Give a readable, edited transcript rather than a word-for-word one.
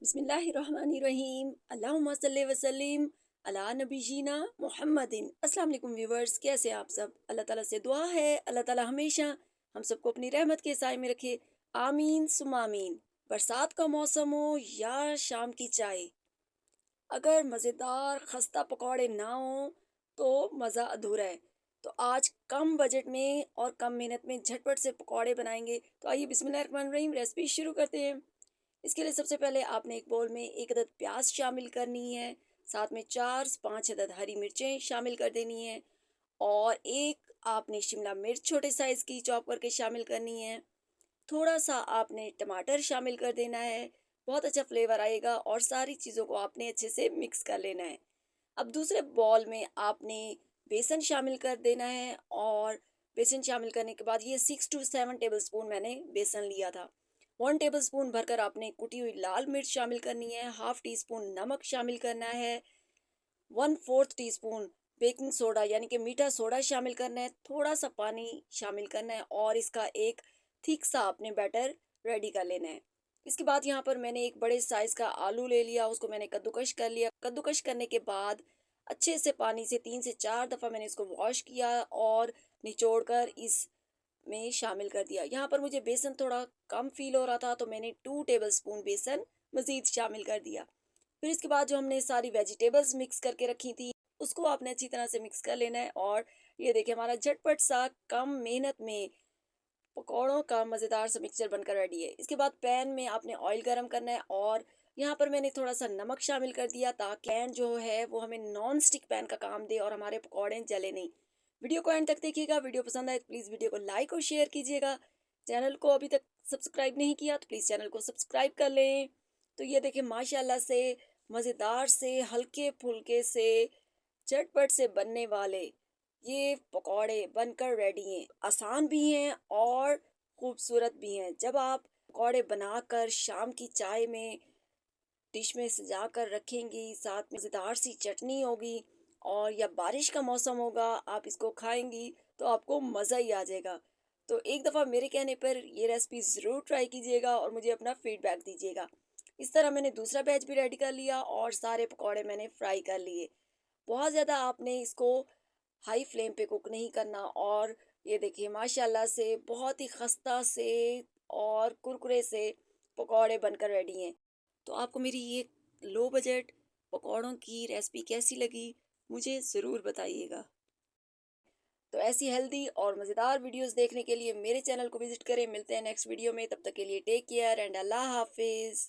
बिस्मिल्लाहिर्रहमानिर्रहीम अल्लाहुम्मा सल्ली वसल्लिम अला नबीना मुहम्मदिन। अस्सलाम वालेकुम व्यूवर्स, कैसे हैं आप सब। अल्लाह ताला से दुआ है अल्लाह ताला हमेशा हम सबको अपनी रहमत के साए में रखे। आमीन सुम्मा आमीन। बरसात का मौसम हो या शाम की चाय, अगर मज़ेदार खस्ता पकौड़े ना हो तो मज़ा अधूरा है। तो आज कम बजट में और कम मेहनत में झटपट से पकौड़े बनाएंगे। तो आइए बिस्मिल्लाहिर्रहमानिर्रहीम रेसिपी शुरू करते हैं। इसके लिए सबसे पहले आपने एक बाउल में एक अदद प्याज शामिल करनी है। साथ में 4 से 5 अदद हरी मिर्चें शामिल कर देनी है। और एक आपने शिमला मिर्च छोटे साइज की चॉप करके शामिल करनी है। थोड़ा सा आपने टमाटर शामिल कर देना है। बहुत अच्छा फ्लेवर आएगा और सारी चीज़ों को आपने अच्छे से मिक्स कर लेना है। अब दूसरे बॉल में आपने बेसन शामिल कर देना है। और बेसन शामिल करने के बाद ये 6 to 7 टेबल स्पून मैंने बेसन लिया था। 1 टेबल स्पून भरकर आपने कुटी हुई लाल मिर्च शामिल करनी है। हाफ टी स्पून नमक शामिल करना है। 1/4 टीस्पून बेकिंग सोडा यानी कि मीठा सोडा शामिल करना है। थोड़ा सा पानी शामिल करना है और इसका एक थिक सा आपने बैटर रेडी कर लेना है। इसके बाद यहाँ पर मैंने एक बड़े साइज का आलू ले लिया, उसको मैंने कद्दूकश कर लिया। कद्दूकश करने के बाद अच्छे से पानी से 3 से 4 दफ़ा मैंने इसको वॉश किया और निचोड़ कर इस में शामिल कर दिया। यहाँ पर मुझे बेसन थोड़ा कम फील हो रहा था तो मैंने 2 टेबल स्पून बेसन मज़ीद शामिल कर दिया। फिर इसके बाद जो हमने सारी वेजिटेबल्स मिक्स करके रखी थी, उसको आपने अच्छी तरह से मिक्स कर लेना है। और ये देखिए हमारा झटपट सा कम मेहनत में पकौड़ों का मज़ेदार सा मिक्सचर बनकर रेडी है। इसके बाद पैन में आपने ऑयल गरम करना है और यहाँ पर मैंने थोड़ा सा नमक शामिल कर दिया ताकि पैन जो है वो हमें नॉन स्टिक पैन का काम दे और हमारे पकौड़े जले नहीं। वीडियो को एंड तक देखिएगा। वीडियो पसंद आए तो प्लीज़ वीडियो को लाइक और शेयर कीजिएगा। चैनल को अभी तक सब्सक्राइब नहीं किया तो प्लीज़ चैनल को सब्सक्राइब कर लें। तो ये देखिए माशाल्लाह से मज़ेदार से हल्के फुल्के से झटपट से बनने वाले ये पकौड़े बनकर रेडी हैं। आसान भी हैं और खूबसूरत भी हैं। जब आप पकौड़े बनाकर शाम की चाय में डिश में सजा कर रखेंगी, साथ में मज़ेदार सी चटनी होगी और या बारिश का मौसम होगा, आप इसको खाएंगी तो आपको मज़ा ही आ जाएगा। तो एक दफ़ा मेरे कहने पर ये रेसिपी ज़रूर ट्राई कीजिएगा और मुझे अपना फीडबैक दीजिएगा। इस तरह मैंने दूसरा बैच भी रेडी कर लिया और सारे पकौड़े मैंने फ्राई कर लिए। बहुत ज़्यादा आपने इसको हाई फ्लेम पे कुक नहीं करना। और ये देखिए माशाल्लाह से बहुत ही खस्ता से और कुरकुरे से पकौड़े बनकर रेडी हैं। तो आपको मेरी ये लो बजट पकौड़ों की रेसिपी कैसी लगी, मुझे ज़रूर बताइएगा। तो ऐसी हेल्दी और मज़ेदार वीडियोस देखने के लिए मेरे चैनल को विजिट करें। मिलते हैं नेक्स्ट वीडियो में, तब तक के लिए टेक केयर एंड अल्लाह हाफिज़।